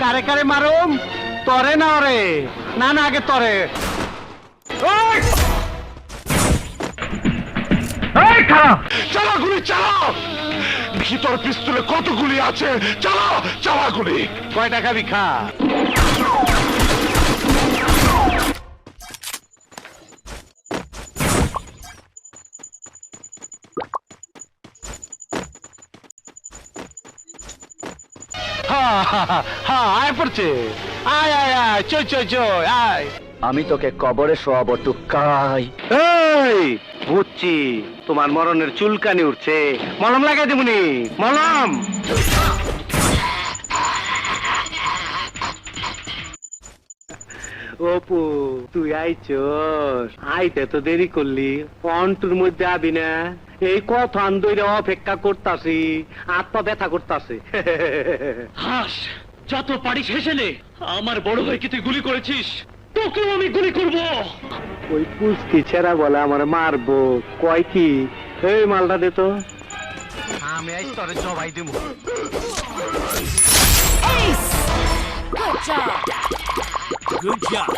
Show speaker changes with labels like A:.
A: কারে কারে মারুম তরে না ওরে না না আগে তরে
B: চালা গুলি চালাও ভিতর পিস্তলে কত গুলি আছে চালাও চালা গুলি
A: কয় টাকা বিখা আয় পড়ছে আয় আয় আয় চই চই চই আয়
C: আমি তোকে কবরে শোয়াবো টুকাই।
A: এই বুঝছি তোমার মরণের চুলকানি উঠছে মলম লাগাই দেবনি মলম অপু তুই আইছস আইতে তো দেরি করলি অন্টুর মধ্যে আবি না এই কথা আন্দোলনে অপেক্ষা করতাছি আত্মা ব্যথা করতাছে
D: হাস যত পারিস হেসে নে আমার বড় ভাইকে তুই গুলি করেছিস তোকেও আমি গুলি করব
A: ওই পুষ্টি ছেড়া বলে আমার মারবো কয় কি এই মালটা দে তো আমি আজ তোরে জবাই দেবো
E: Ace! Good job!
D: Good job